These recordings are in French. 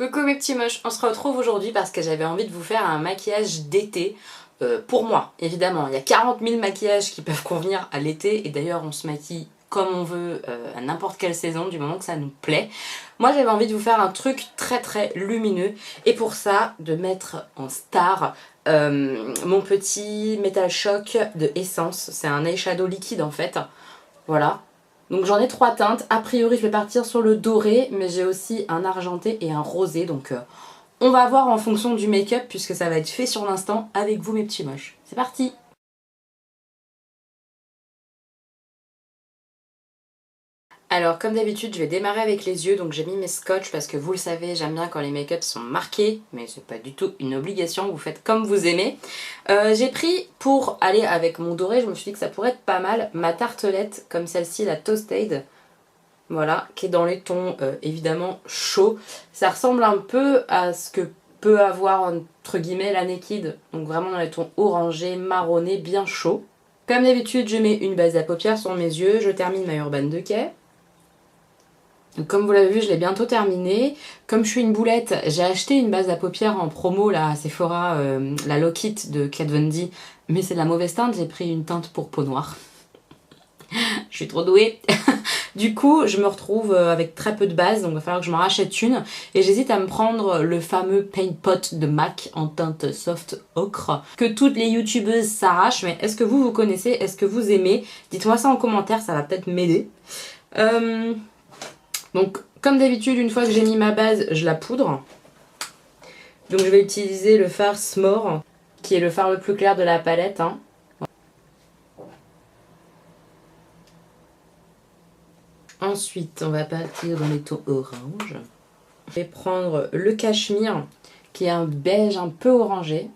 Coucou mes petits moches, on se retrouve aujourd'hui parce que j'avais envie de vous faire un maquillage d'été pour moi, évidemment. Il y a 40 000 maquillages qui peuvent convenir à l'été et d'ailleurs on se maquille comme on veut à n'importe quelle saison du moment que ça nous plaît. Moi j'avais envie de vous faire un truc très lumineux et pour ça de mettre en star mon petit Metal Shock de Essence. C'est un eyeshadow liquide en fait, voilà. Donc j'en ai 3 teintes, a priori je vais partir sur le doré, mais j'ai aussi un argenté et un rosé, donc on va voir en fonction du make-up puisque ça va être fait sur l'instant avec vous mes petits moches. C'est parti! Alors comme d'habitude je vais démarrer avec les yeux, donc j'ai mis mes scotch parce que vous le savez, j'aime bien quand les make-up sont marqués, mais c'est pas du tout une obligation, vous faites comme vous aimez. J'ai pris, pour aller avec mon doré, je me suis dit que ça pourrait être pas mal, ma tartelette comme celle-ci, la Toasted. Voilà, qui est dans les tons évidemment chauds. Ça ressemble un peu à ce que peut avoir entre guillemets la Naked, donc vraiment dans les tons orangés, marronnés, bien chauds. Comme d'habitude, je mets une base à paupières sur mes yeux, je termine ma Urban Decay. Donc, comme vous l'avez vu, je l'ai bientôt terminée. Comme je suis une boulette, j'ai acheté une base à paupières en promo là, à Sephora, la Lock It de Kat Von D, mais c'est de la mauvaise teinte, j'ai pris une teinte pour peau noire. Je suis trop douée. Du coup, je me retrouve avec très peu de base, donc il va falloir que je m'en rachète une. Et j'hésite à me prendre le fameux Paint Pot de MAC en teinte soft ocre, que toutes les youtubeuses s'arrachent. Mais est-ce que vous connaissez? Est-ce que vous aimez? Dites-moi ça en commentaire, ça va peut-être m'aider. Donc, comme d'habitude, une fois que j'ai mis ma base, je la poudre. Donc je vais utiliser le fard S'more, qui est le fard le plus clair de la palette, hein. Ensuite, on va partir dans les tons orange. Je vais prendre le cachemire, qui est un beige un peu orangé.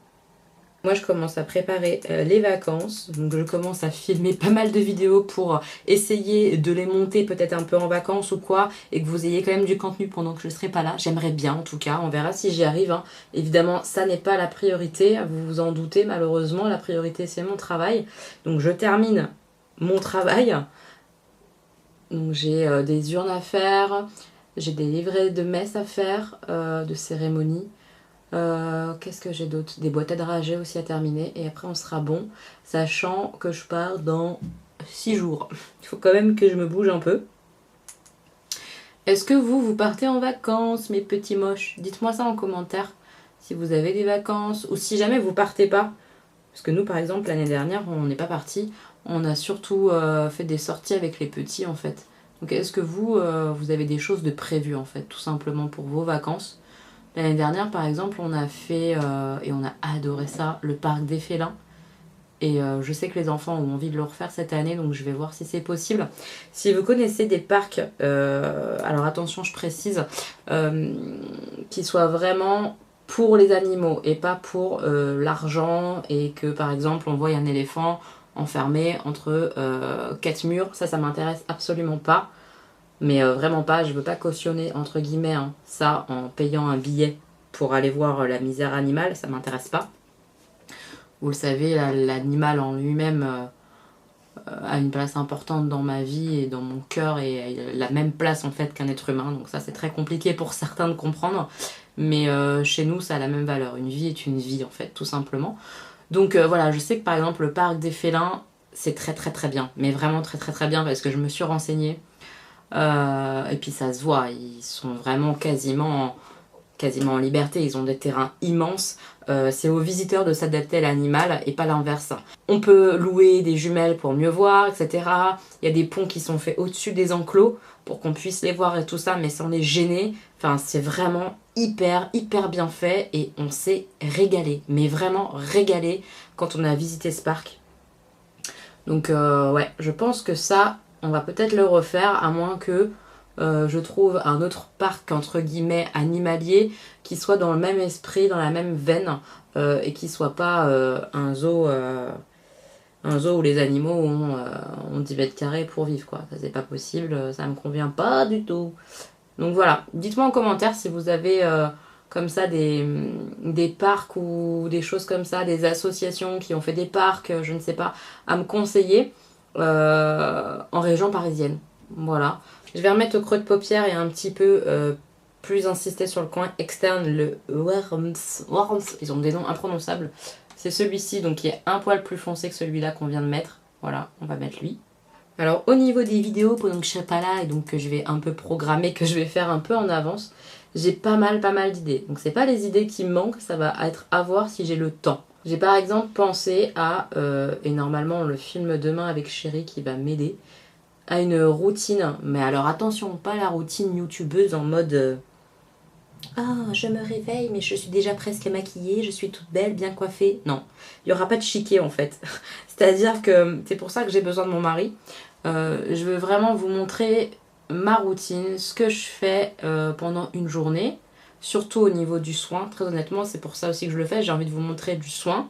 Moi, je commence à préparer les vacances. Donc, je commence à filmer pas mal de vidéos pour essayer de les monter peut-être un peu en vacances ou quoi. Et que vous ayez quand même du contenu pendant que je ne serai pas là. J'aimerais bien, en tout cas. On verra si j'y arrive, hein. Évidemment, ça n'est pas la priorité. Vous vous en doutez, malheureusement. La priorité, c'est mon travail. Donc, je termine mon travail. Donc j'ai des urnes à faire, j'ai des livrets de messe à faire, de cérémonie. Qu'est-ce que j'ai d'autre? Des boîtes à dragées aussi à terminer et après on sera bon, sachant que je pars dans 6 jours. Il faut quand même que je me bouge un peu. Est-ce que vous partez en vacances mes petits moches? Dites-moi ça en commentaire si vous avez des vacances ou si jamais vous partez pas. Parce que nous par exemple l'année dernière on n'est pas partis. On a surtout fait des sorties avec les petits en fait. Donc est-ce que vous avez des choses de prévues en fait, tout simplement pour vos vacances? L'année dernière par exemple on a fait, et on a adoré ça, le parc des félins. Et je sais que les enfants ont envie de le refaire cette année, donc je vais voir si c'est possible. Si vous connaissez des parcs, alors attention je précise, qui soient vraiment pour les animaux et pas pour l'argent et que par exemple on voit un éléphant enfermé entre 4 murs, ça m'intéresse absolument pas, mais vraiment pas, je veux pas cautionner entre guillemets hein, ça en payant un billet pour aller voir la misère animale, ça m'intéresse pas. Vous le savez, l'animal en lui-même a une place importante dans ma vie et dans mon cœur et la même place en fait qu'un être humain, donc ça c'est très compliqué pour certains de comprendre, mais chez nous ça a la même valeur, une vie est une vie en fait, tout simplement. Donc voilà, je sais que par exemple le parc des félins, c'est très bien, mais vraiment très bien parce que je me suis renseignée. Et puis ça se voit, ils sont vraiment quasiment en liberté, ils ont des terrains immenses. C'est aux visiteurs de s'adapter à l'animal et pas l'inverse. On peut louer des jumelles pour mieux voir, etc. Il y a des ponts qui sont faits au-dessus des enclos pour qu'on puisse les voir et tout ça, mais sans les gêner. Enfin, c'est vraiment hyper bien fait et on s'est régalé, mais vraiment régalé quand on a visité ce parc. Donc ouais, je pense que ça, on va peut-être le refaire, à moins que je trouve un autre parc entre guillemets animalier qui soit dans le même esprit, dans la même veine et qui soit pas un zoo où les animaux ont 10 mètres carrés pour vivre quoi. Ça c'est pas possible, ça me convient pas du tout. Donc voilà, dites-moi en commentaire si vous avez comme ça des parcs ou des choses comme ça, des associations qui ont fait des parcs, je ne sais pas, à me conseiller en région parisienne. Voilà. Je vais remettre au creux de paupière et un petit peu plus insister sur le coin externe, le Worms, ils ont des noms imprononçables. C'est celui-ci, donc qui est un poil plus foncé que celui-là qu'on vient de mettre. Voilà, on va mettre lui. Alors au niveau des vidéos, pendant que je serai pas là et donc que je vais un peu programmer, que je vais faire un peu en avance, j'ai pas mal d'idées. Donc c'est pas les idées qui me manquent, ça va être à voir si j'ai le temps. J'ai par exemple pensé à, et normalement on le filme demain avec Chéri qui va m'aider, à une routine. Mais alors attention, pas la routine youtubeuse en mode ah, je me réveille mais je suis déjà presque maquillée, je suis toute belle, bien coiffée. Non, il n'y aura pas de chiquet en fait. C'est-à-dire que c'est pour ça que j'ai besoin de mon mari. Je veux vraiment vous montrer ma routine, ce que je fais pendant une journée, surtout au niveau du soin. Très honnêtement, c'est pour ça aussi que je le fais. J'ai envie de vous montrer du soin,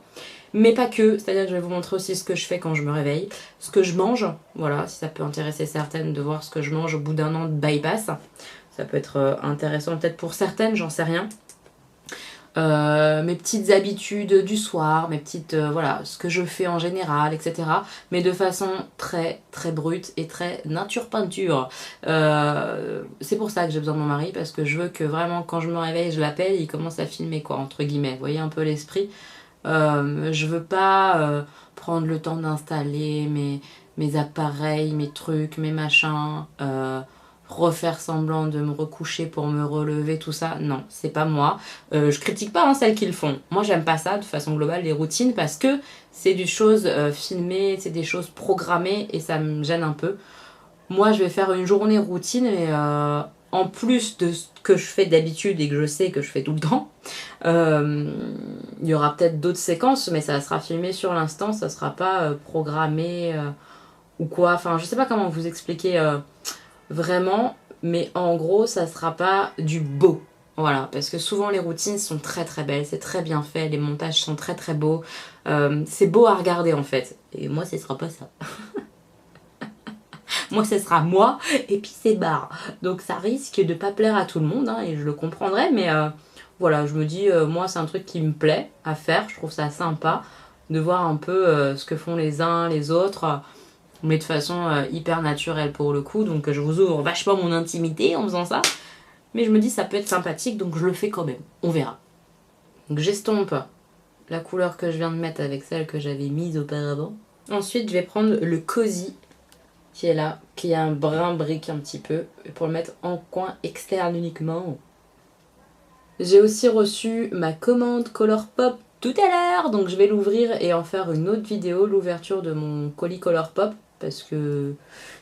mais pas que. C'est-à-dire que je vais vous montrer aussi ce que je fais quand je me réveille, ce que je mange. Voilà, si ça peut intéresser certaines de voir ce que je mange au bout d'un an de bypass. Ça peut être intéressant peut-être pour certaines, j'en sais rien. Mes petites habitudes du soir, mes petites voilà, ce que je fais en général, etc. Mais de façon très très brute et très nature peinture. C'est pour ça que j'ai besoin de mon mari, parce que je veux que vraiment quand je me réveille, je l'appelle, il commence à filmer quoi, entre guillemets. Vous voyez un peu l'esprit. Je veux pas prendre le temps d'installer mes appareils, mes trucs, mes machins. Refaire semblant de me recoucher pour me relever, tout ça, non, c'est pas moi. Je critique pas celles qui le font. Moi, j'aime pas ça de façon globale, les routines, parce que c'est des choses filmées, c'est des choses programmées et ça me gêne un peu. Moi, je vais faire une journée routine et en plus de ce que je fais d'habitude et que je sais que je fais tout le temps, il y aura peut-être d'autres séquences, mais ça sera filmé sur l'instant, ça sera pas programmé ou quoi. Enfin, je sais pas comment vous expliquer vraiment, mais en gros ça sera pas du beau, voilà, parce que souvent les routines sont très très belles, c'est très bien fait, les montages sont très très beaux, c'est beau à regarder en fait, et moi ce sera pas ça. Moi ce sera moi et puis c'est barre, donc ça risque de pas plaire à tout le monde et je le comprendrai, mais voilà, je me dis moi c'est un truc qui me plaît à faire, je trouve ça sympa de voir un peu ce que font les uns les autres, mais de façon hyper naturelle pour le coup, donc je vous ouvre vachement mon intimité en faisant ça, mais je me dis ça peut être sympathique, donc je le fais quand même, on verra. Donc j'estompe la couleur que je viens de mettre avec celle que j'avais mise auparavant. Ensuite je vais prendre le Cozy qui est là, qui a un brun brique un petit peu, pour le mettre en coin externe uniquement. J'ai aussi reçu ma commande Colourpop tout à l'heure, donc je vais l'ouvrir et en faire une autre vidéo, l'ouverture de mon colis Colourpop, parce que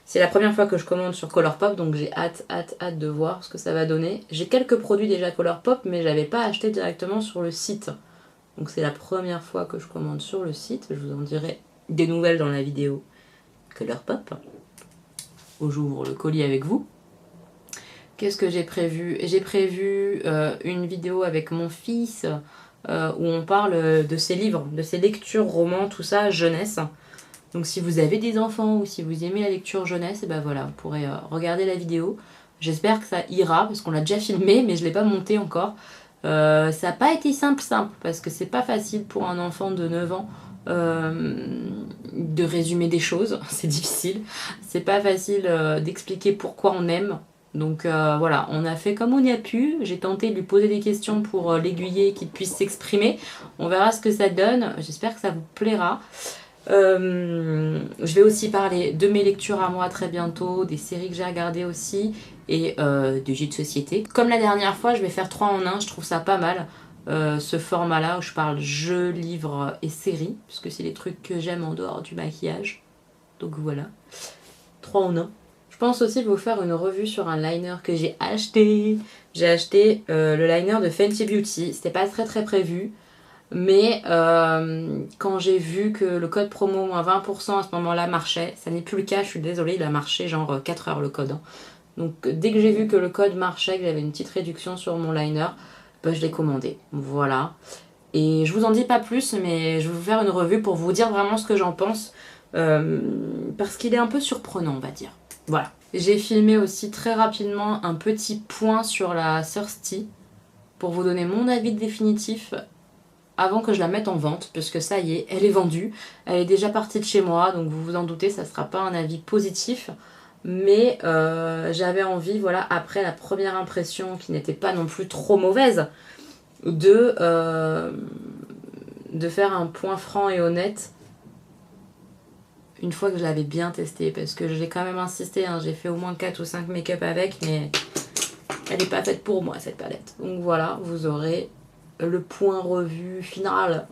c'est la première fois que je commande sur Colourpop, donc j'ai hâte de voir ce que ça va donner. J'ai quelques produits déjà Colourpop, mais j'avais pas acheté directement sur le site. Donc c'est la première fois que je commande sur le site, je vous en dirai des nouvelles dans la vidéo Colourpop, où j'ouvre le colis avec vous. Qu'est-ce que j'ai prévu? J'ai prévu une vidéo avec mon fils où on parle de ses livres, de ses lectures, romans, tout ça, jeunesse. Donc si vous avez des enfants ou si vous aimez la lecture jeunesse, et ben voilà, vous pourrez regarder la vidéo. J'espère que ça ira, parce qu'on l'a déjà filmé, mais je ne l'ai pas monté encore. Ça n'a pas été simple, parce que c'est pas facile pour un enfant de 9 ans de résumer des choses, c'est difficile. C'est pas facile d'expliquer pourquoi on aime. Donc voilà, on a fait comme on y a pu. J'ai tenté de lui poser des questions pour l'aiguiller, qu'il puisse s'exprimer. On verra ce que ça donne. J'espère que ça vous plaira. Je vais aussi parler de mes lectures à moi très bientôt, des séries que j'ai regardées aussi et de jeux de société. Comme la dernière fois, je vais faire 3 en 1, je trouve ça pas mal. Ce format là où je parle jeux, livres et séries, puisque c'est les trucs que j'aime en dehors du maquillage. Donc voilà, 3 en 1. Je pense aussi vous faire une revue sur un liner que j'ai acheté. J'ai acheté le liner de Fenty Beauty, c'était pas très prévu. Mais quand j'ai vu que le code promo moins 20% à ce moment-là marchait, ça n'est plus le cas, je suis désolée, il a marché genre 4 heures le code. Donc dès que j'ai vu que le code marchait, que j'avais une petite réduction sur mon liner, bah, je l'ai commandé. Voilà. Et je vous en dis pas plus, mais je vais vous faire une revue pour vous dire vraiment ce que j'en pense. Parce qu'il est un peu surprenant, on va dire. Voilà. J'ai filmé aussi très rapidement un petit point sur la Thirsty pour vous donner mon avis définitif avant que je la mette en vente, puisque ça y est, elle est vendue, elle est déjà partie de chez moi, donc vous vous en doutez, ça sera pas un avis positif. Mais j'avais envie, voilà, après la première impression qui n'était pas non plus trop mauvaise, de faire un point franc et honnête une fois que je l'avais bien testé. Parce que j'ai quand même insisté, hein, j'ai fait au moins 4 ou 5 make-up avec, mais elle n'est pas faite pour moi cette palette. Donc voilà, vous aurez le point revu final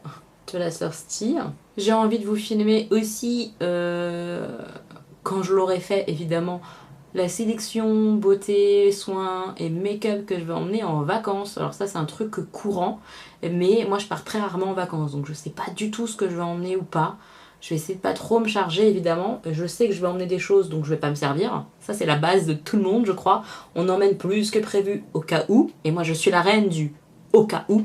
de la Thirsty. J'ai envie de vous filmer aussi, quand je l'aurai fait évidemment, la sélection beauté, soins et make-up que je vais emmener en vacances. Alors ça c'est un truc courant, mais moi je pars très rarement en vacances, donc je sais pas du tout ce que je vais emmener ou pas. Je vais essayer de pas trop me charger évidemment. Je sais que je vais emmener des choses donc je vais pas me servir. Ça c'est la base de tout le monde je crois. On emmène plus que prévu au cas où. Et moi je suis la reine du au cas où.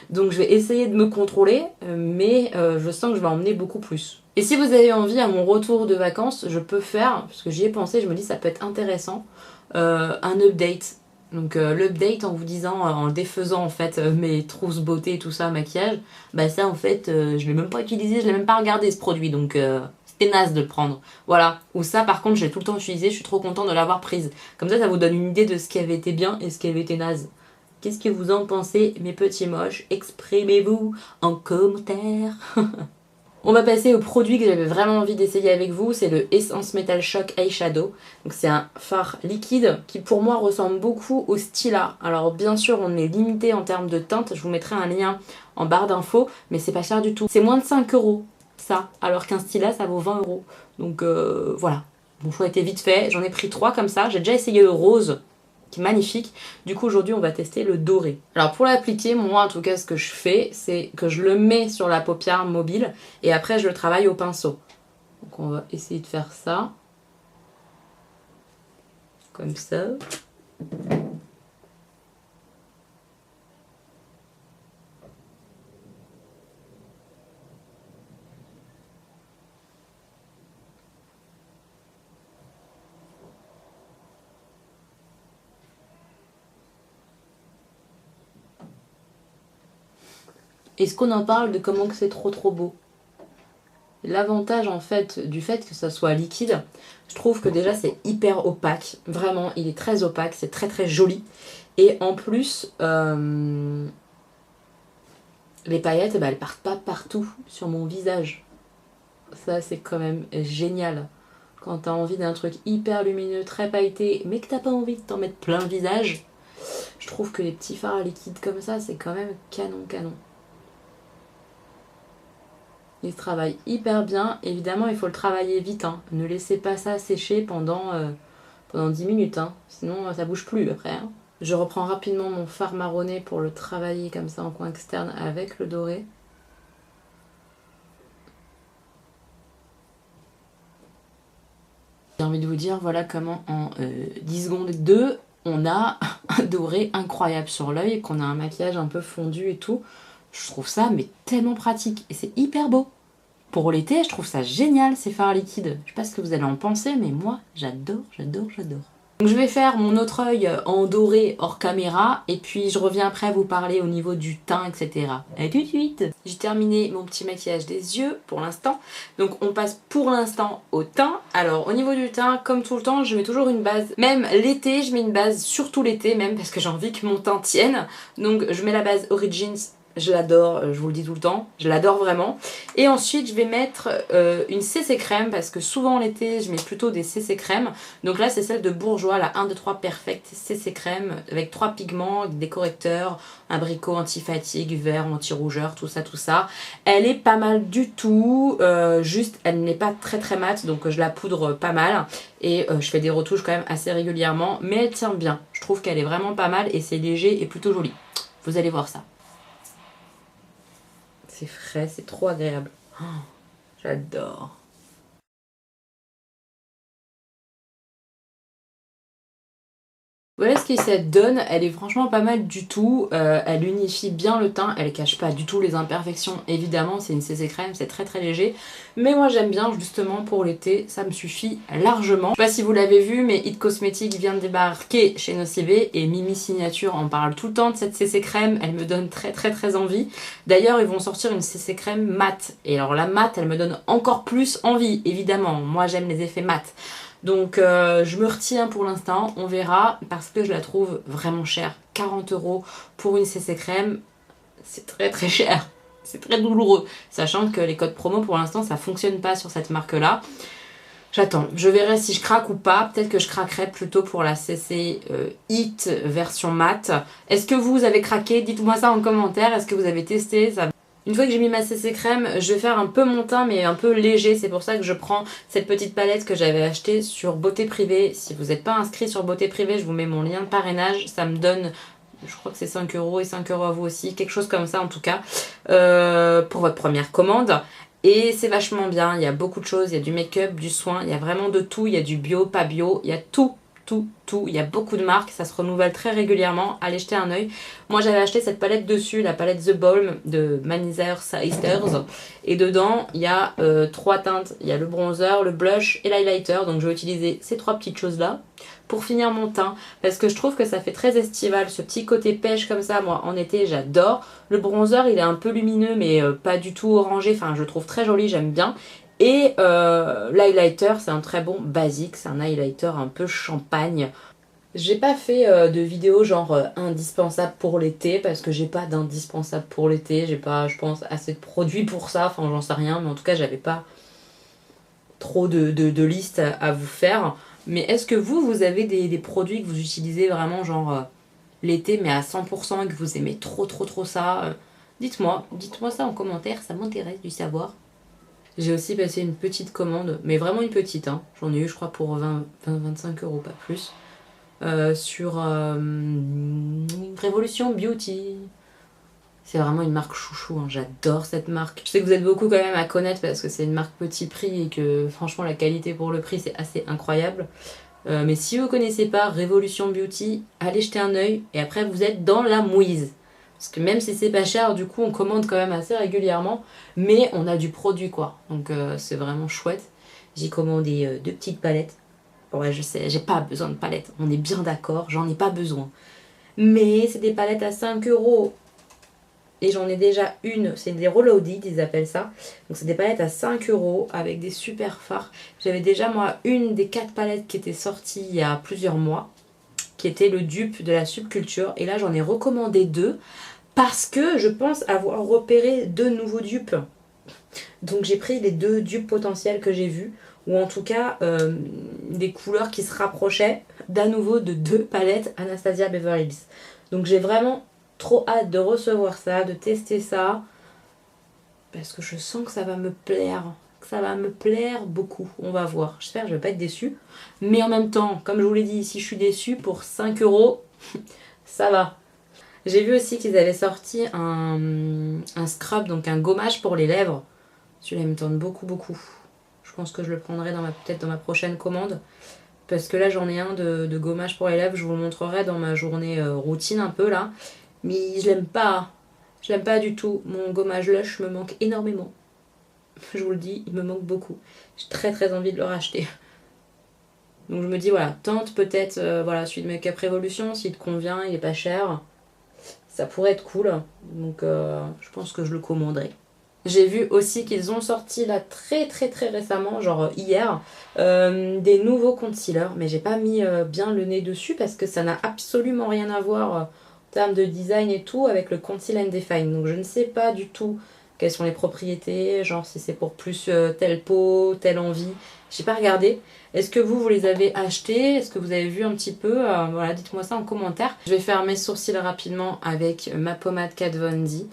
Donc je vais essayer de me contrôler, mais je sens que je vais emmener beaucoup plus. Et si vous avez envie à mon retour de vacances, je peux faire, parce que j'y ai pensé, je me dis ça peut être intéressant, un update. Donc l'update en vous disant, en défaisant en fait mes trousses beauté, tout ça, maquillage, bah ça en fait je l'ai même pas utilisé, je l'ai même pas regardé ce produit, donc c'était naze de le prendre. Voilà. Ou ça par contre je l'ai tout le temps utilisé, je suis trop contente de l'avoir prise. Comme ça vous donne une idée de ce qui avait été bien et ce qui avait été naze. Qu'est-ce que vous en pensez mes petits moches? Exprimez-vous en commentaire. On va passer au produit que j'avais vraiment envie d'essayer avec vous, c'est le Essence Metal Shock Eyeshadow. Donc c'est un fard liquide qui pour moi ressemble beaucoup au Stila. Alors bien sûr on est limité en termes de teinte, je vous mettrai un lien en barre d'infos, mais c'est pas cher du tout. C'est moins de 5 € ça, alors qu'un Stila ça vaut 20 €. Donc voilà, mon choix était vite fait, j'en ai pris 3 comme ça, j'ai déjà essayé le rose, qui est magnifique. Du coup aujourd'hui on va tester le doré. Alors pour l'appliquer, moi en tout cas ce que je fais, c'est que je le mets sur la paupière mobile et après je le travaille au pinceau. Donc on va essayer de faire ça. Comme ça. Est-ce qu'on en parle de comment que c'est trop beau? L'avantage en fait du fait que ça soit liquide, je trouve que déjà c'est hyper opaque. Vraiment, il est très opaque, c'est très joli. Et en plus, les paillettes, bah, elles partent pas partout sur mon visage. Ça c'est quand même génial. Quand t'as envie d'un truc hyper lumineux, très pailleté, mais que t'as pas envie de t'en mettre plein le visage, je trouve que les petits fards liquides comme ça, c'est quand même canon. Il se travaille hyper bien. Évidemment, il faut le travailler vite. Hein. Ne laissez pas ça sécher pendant 10 minutes. Hein. Sinon, ça bouge plus après. Hein. Je reprends rapidement mon fard marronné pour le travailler comme ça en coin externe avec le doré. J'ai envie de vous dire, voilà comment en 10 secondes 2, on a un doré incroyable sur l'œil, qu'on a un maquillage un peu fondu et tout. Je trouve ça mais tellement pratique et c'est hyper beau. Pour l'été, je trouve ça génial ces fards liquides. Je sais pas ce que vous allez en penser, mais moi j'adore. Donc je vais faire mon autre œil en doré hors caméra et puis je reviens après vous parler au niveau du teint, etc. A tout de suite. J'ai terminé mon petit maquillage des yeux pour l'instant. Donc on passe pour l'instant au teint. Alors au niveau du teint, comme tout le temps, je mets toujours une base. Même l'été, je mets une base, surtout l'été même, parce que j'ai envie que mon teint tienne. Donc je mets la base Origins. Je l'adore, je vous le dis tout le temps, je l'adore vraiment. Et ensuite je vais mettre une CC crème parce que souvent l'été je mets plutôt des CC crème. Donc là c'est celle de Bourjois, la 1, 2, 3 Perfect CC crème avec 3 pigments, des correcteurs, abricot anti-fatigue, vert, anti-rougeur, tout ça. Elle est pas mal du tout, juste elle n'est pas très mate donc je la poudre pas mal. Et je fais des retouches quand même assez régulièrement, mais elle tient bien. Je trouve qu'elle est vraiment pas mal et c'est léger et plutôt joli. Vous allez voir ça. C'est frais, c'est trop agréable. Oh, j'adore. Voilà ce que ça donne, elle est franchement pas mal du tout, elle unifie bien le teint, elle cache pas du tout les imperfections, évidemment c'est une CC crème, c'est très léger, mais moi j'aime bien justement pour l'été, ça me suffit largement. Je sais pas si vous l'avez vu, mais It Cosmetics vient de débarquer chez Nocibé et Mimi Signature en parle tout le temps de cette CC crème, elle me donne très envie. D'ailleurs ils vont sortir une CC crème mat, et alors la mat elle me donne encore plus envie, évidemment, moi j'aime les effets mat. Donc je me retiens pour l'instant, on verra, parce que je la trouve vraiment chère. 40 € pour une CC crème, c'est très très cher. C'est très douloureux, sachant que les codes promo pour l'instant ça fonctionne pas sur cette marque là. J'attends, je verrai si je craque ou pas. Peut-être que je craquerai plutôt pour la CC Hit version mat. Est-ce que vous avez craqué? Dites-moi ça en commentaire. Est-ce que vous avez testé ça? Une fois que j'ai mis ma CC crème, je vais faire un peu mon teint mais un peu léger. C'est pour ça que je prends cette petite palette que j'avais achetée sur Beauté Privée. Si vous n'êtes pas inscrit sur Beauté Privée, je vous mets mon lien de parrainage. Ça me donne, je crois que c'est 5 € et 5 € à vous aussi. Quelque chose comme ça en tout cas. Pour votre première commande. Et c'est vachement bien, il y a beaucoup de choses, il y a du make-up, du soin, il y a vraiment de tout, il y a du bio, pas bio, il y a tout, il y a beaucoup de marques, ça se renouvelle très régulièrement, allez jeter un oeil. Moi j'avais acheté cette palette dessus, la palette The Balm de Manizer Sisters, et dedans il y a 3 teintes, il y a le bronzer, le blush et l'highlighter, donc je vais utiliser ces 3 petites choses là pour finir mon teint, parce que je trouve que ça fait très estival, ce petit côté pêche comme ça, moi en été j'adore. Le bronzer il est un peu lumineux mais pas du tout orangé, enfin je le trouve très joli, j'aime bien. Et l'highlighter c'est un très bon basique, c'est un highlighter un peu champagne. J'ai pas fait de vidéo genre indispensable pour l'été, parce que j'ai pas d'indispensable pour l'été, j'ai pas je pense assez de produits pour ça, enfin j'en sais rien, mais en tout cas j'avais pas trop de listes à vous faire. Mais est-ce que vous avez des produits que vous utilisez vraiment genre l'été mais à 100% et que vous aimez trop ça dites-moi ça en commentaire, ça m'intéresse du savoir. J'ai aussi passé une petite commande, mais vraiment une petite, hein. J'en ai eu je crois pour 25 €, pas plus, sur Révolution Beauty. C'est vraiment une marque chouchou, hein. J'adore cette marque. Je sais que vous êtes beaucoup quand même à connaître parce que c'est une marque petit prix et que franchement la qualité pour le prix c'est assez incroyable. Mais si vous connaissez pas Révolution Beauty, allez jeter un oeil et après vous êtes dans la mouise. Parce que même si c'est pas cher, du coup on commande quand même assez régulièrement, mais on a du produit quoi. Donc c'est vraiment chouette. J'ai commandé 2 petites palettes. Ouais je sais, j'ai pas besoin de palettes, on est bien d'accord, j'en ai pas besoin. Mais c'est des palettes à 5 €. Et j'en ai déjà une, c'est des reloaded, ils appellent ça. Donc c'est des palettes à 5 € avec des super fards. J'avais déjà moi une des 4 palettes qui était sortie il y a plusieurs mois, qui était le dupe de la Subculture. Et là j'en ai recommandé 2 parce que je pense avoir repéré 2 nouveaux dupes. Donc j'ai pris les 2 dupes potentiels que j'ai vus, ou en tout cas des couleurs qui se rapprochaient d'à nouveau de 2 palettes Anastasia Beverly Hills. Donc j'ai vraiment trop hâte de recevoir ça, de tester ça, parce que je sens que ça va me plaire, beaucoup. On va voir, j'espère que je vais pas être déçue, mais en même temps, comme je vous l'ai dit, si je suis déçue pour 5 €, ça va. J'ai vu aussi qu'ils avaient sorti un scrub, donc un gommage pour les lèvres. Celui-là il me tente beaucoup. Je pense que je le prendrai peut-être dans ma prochaine commande, parce que là j'en ai un de gommage pour les lèvres, je vous le montrerai dans ma journée routine un peu là. Mais je l'aime pas. Je l'aime pas du tout. Mon gommage Lush me manque énormément. Je vous le dis, il me manque beaucoup. J'ai très envie de le racheter. Donc je me dis voilà, tente peut-être voilà, celui de Make Up Revolution, s'il te convient, il est pas cher. Ça pourrait être cool. Donc je pense que je le commanderai. J'ai vu aussi qu'ils ont sorti là très récemment, genre hier, des nouveaux concealers. Mais j'ai pas mis bien le nez dessus parce que ça n'a absolument rien à voir en termes de design et tout avec le Conceal and Define. Donc je ne sais pas du tout quelles sont les propriétés, genre si c'est pour plus telle peau, telle envie. J'ai pas regardé. Est-ce que vous les avez achetés? Est-ce que vous avez vu un petit peu? Voilà, dites-moi ça en commentaire. Je vais faire mes sourcils rapidement avec ma pommade Kat Von D.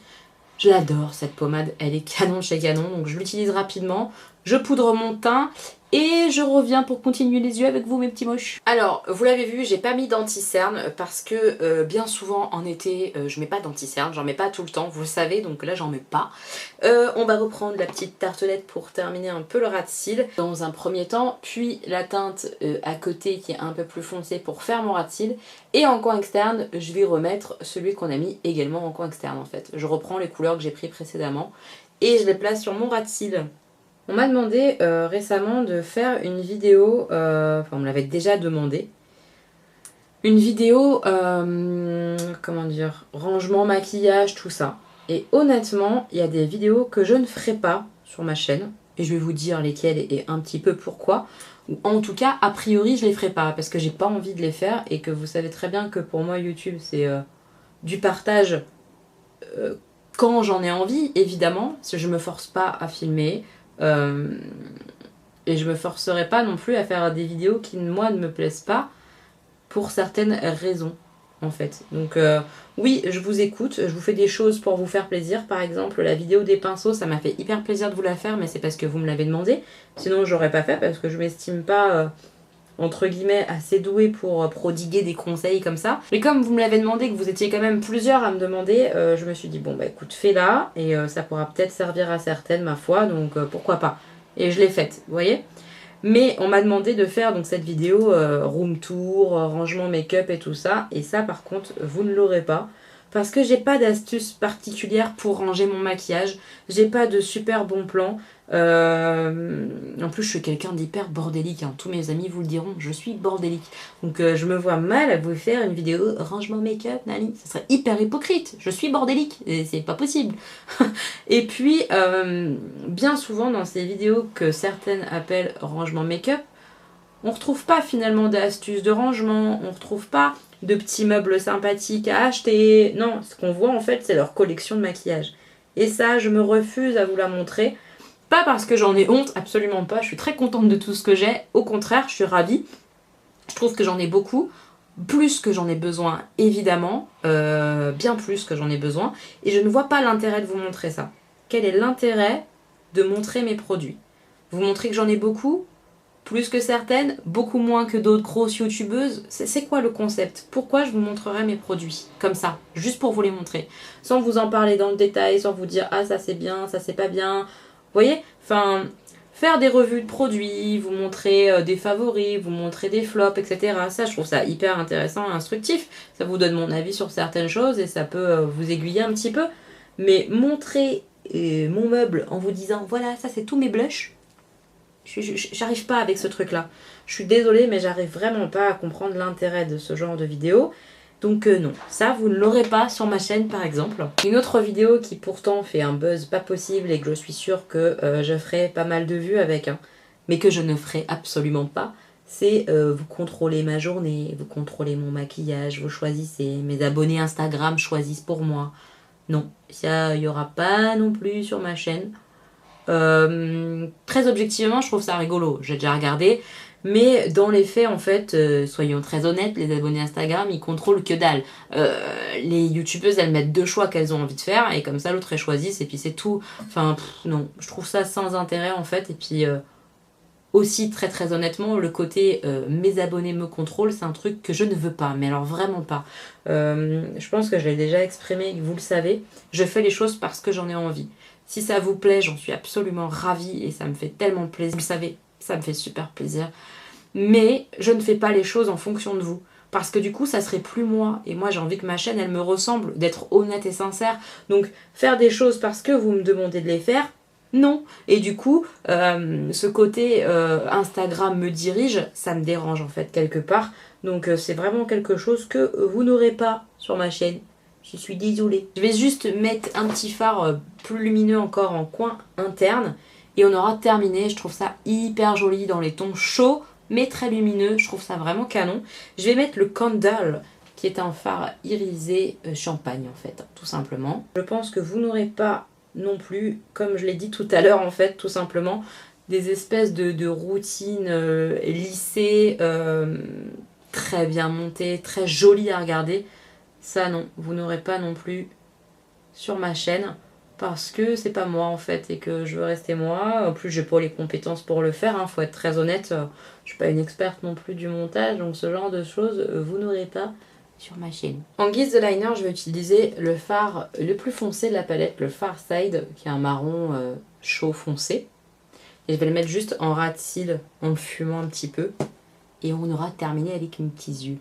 Je l'adore cette pommade, elle est canon chez Canon, donc je l'utilise rapidement. Je poudre mon teint et je reviens pour continuer les yeux avec vous mes petits moches. Alors vous l'avez vu, j'ai pas mis d'anti-cerne parce que bien souvent en été je mets pas d'anti-cerne, j'en mets pas tout le temps, vous le savez, donc là j'en mets pas. On va reprendre la petite tartelette pour terminer un peu le ras de cils dans un premier temps, puis la teinte à côté qui est un peu plus foncée pour faire mon ras de cils. Et en coin externe, je vais remettre celui qu'on a mis également en coin externe en fait. Je reprends les couleurs que j'ai pris précédemment et je les place sur mon ras de cils. On m'a demandé récemment de faire une vidéo, enfin on me l'avait déjà demandé, une vidéo, comment dire, rangement, maquillage, tout ça. Et honnêtement, il y a des vidéos que je ne ferai pas sur ma chaîne, et je vais vous dire lesquelles et un petit peu pourquoi. Ou en tout cas, a priori, je les ferai pas parce que j'ai pas envie de les faire et que vous savez très bien que pour moi, YouTube, c'est du partage euh, quand j'en ai envie, évidemment, parce que je me force pas à filmer. euh, et je me forcerai pas non plus à faire des vidéos qui, moi, ne me plaisent pas pour certaines raisons, en fait. Donc, oui, je vous écoute, je vous fais des choses pour vous faire plaisir. Par exemple, la vidéo des pinceaux, ça m'a fait hyper plaisir de vous la faire, mais c'est parce que vous me l'avez demandé. Sinon, j'aurais pas fait parce que je m'estime pas, entre guillemets, assez douée pour prodiguer des conseils comme ça. Mais comme vous me l'avez demandé, que vous étiez quand même plusieurs à me demander, je me suis dit, bon, bah écoute, fais-la, et ça pourra peut-être servir à certaines, ma foi, donc pourquoi pas. Et je l'ai faite, vous voyez. Mais on m'a demandé de faire donc cette vidéo room tour, rangement make-up et tout ça. Et ça par contre, vous ne l'aurez pas. Parce que j'ai pas d'astuce particulière pour ranger mon maquillage. J'ai pas de super bon plan. En plus, je suis quelqu'un d'hyper bordélique, hein. Tous mes amis vous le diront, je suis bordélique. Donc je me vois mal à vous faire une vidéo rangement make-up, Nali. Ça serait hyper hypocrite. Je suis bordélique et c'est pas possible. Et puis, bien souvent dans ces vidéos que certaines appellent rangement make-up, on retrouve pas finalement d'astuces de rangement, on retrouve pas de petits meubles sympathiques à acheter. Non, ce qu'on voit en fait, c'est leur collection de maquillage. Et ça, je me refuse à vous la montrer. Pas parce que j'en ai honte, absolument pas. Je suis très contente de tout ce que j'ai. Au contraire, je suis ravie. Je trouve que j'en ai beaucoup. Plus que j'en ai besoin, évidemment. Bien plus que j'en ai besoin. Et je ne vois pas l'intérêt de vous montrer ça. Quel est l'intérêt de montrer mes produits? Vous montrez que j'en ai beaucoup? Plus que certaines? Beaucoup moins que d'autres grosses youtubeuses? C'est quoi le concept? Pourquoi je vous montrerai mes produits? Comme ça, juste pour vous les montrer. Sans vous en parler dans le détail, sans vous dire ah ça c'est bien, ça c'est pas bien. Vous voyez? Enfin, faire des revues de produits, vous montrer des favoris, vous montrer des flops, etc. Ça, je trouve ça hyper intéressant et instructif. Ça vous donne mon avis sur certaines choses et ça peut vous aiguiller un petit peu. Mais montrer mon meuble en vous disant voilà, ça c'est tous mes blushs, j'arrive pas avec ce truc-là. Je suis désolée, mais j'arrive vraiment pas à comprendre l'intérêt de ce genre de vidéo. Donc non, ça vous ne l'aurez pas sur ma chaîne par exemple. Une autre vidéo qui pourtant fait un buzz pas possible et que je suis sûre que je ferai pas mal de vues avec, hein, mais que je ne ferai absolument pas, c'est vous contrôlez ma journée, vous contrôlez mon maquillage, vous choisissez, mes abonnés Instagram choisissent pour moi. Non, ça il y aura pas non plus sur ma chaîne. Très objectivement, je trouve ça rigolo. J'ai déjà regardé. Mais dans les faits, en fait, soyons très honnêtes, les abonnés Instagram, ils contrôlent que dalle. Les youtubeuses, elles mettent deux choix qu'elles ont envie de faire, et comme ça, l'autre, elles choisissent, et puis c'est tout. Enfin, non, je trouve ça sans intérêt, en fait. Et puis, aussi, très très honnêtement, le côté mes abonnés me contrôlent, c'est un truc que je ne veux pas, mais alors vraiment pas. Je pense que je l'ai déjà exprimé, vous le savez, je fais les choses parce que j'en ai envie. Si ça vous plaît, j'en suis absolument ravie et ça me fait tellement plaisir. Vous le savez, ça me fait super plaisir. Mais je ne fais pas les choses en fonction de vous. Parce que du coup, ça serait plus moi. Et moi, j'ai envie que ma chaîne, elle me ressemble, d'être honnête et sincère. Donc, faire des choses parce que vous me demandez de les faire, non. Et du coup, ce côté Instagram me dirige, ça me dérange en fait, quelque part. Donc, c'est vraiment quelque chose que vous n'aurez pas sur ma chaîne. Je suis désolée. Je vais juste mettre un petit phare plus lumineux encore en coin interne. Et on aura terminé. Je trouve ça hyper joli dans les tons chauds, mais très lumineux. Je trouve ça vraiment canon. Je vais mettre le Candle, qui est un phare irisé champagne, en fait, tout simplement. Je pense que vous n'aurez pas non plus, comme je l'ai dit tout à l'heure, en fait, tout simplement, des espèces de routines lissées, très bien montées, très jolies à regarder. Ça non, vous n'aurez pas non plus sur ma chaîne parce que c'est pas moi en fait et que je veux rester moi. En plus j'ai pas les compétences pour le faire, hein, faut être très honnête, je suis pas une experte non plus du montage, donc ce genre de choses vous n'aurez pas sur ma chaîne. En guise de liner, je vais utiliser le fard le plus foncé de la palette, le Far Side, qui est un marron chaud foncé. Et je vais le mettre juste en ras de cils en le fumant un petit peu. Et on aura terminé avec mes petits yeux.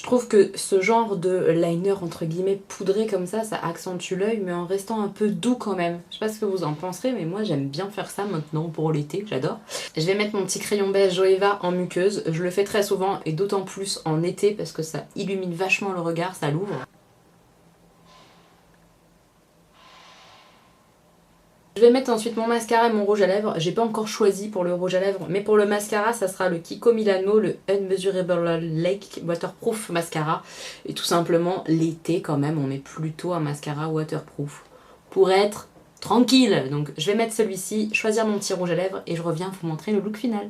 trouve que ce genre de liner entre guillemets poudré comme ça accentue l'œil mais en restant un peu doux quand même. Je sais pas ce que vous en penserez mais moi j'aime bien faire ça maintenant pour l'été, j'adore. Je vais mettre mon petit crayon beige Joeva en muqueuse, je le fais très souvent et d'autant plus en été parce que ça illumine vachement le regard, ça l'ouvre. Je vais mettre ensuite mon mascara et mon rouge à lèvres. J'ai pas encore choisi pour le rouge à lèvres, mais pour le mascara, ça sera le Kiko Milano, le Unmeasurable Lake Waterproof Mascara. Et tout simplement, l'été quand même, on met plutôt un mascara waterproof pour être tranquille. Donc je vais mettre celui-ci, choisir mon petit rouge à lèvres et je reviens vous montrer le look final.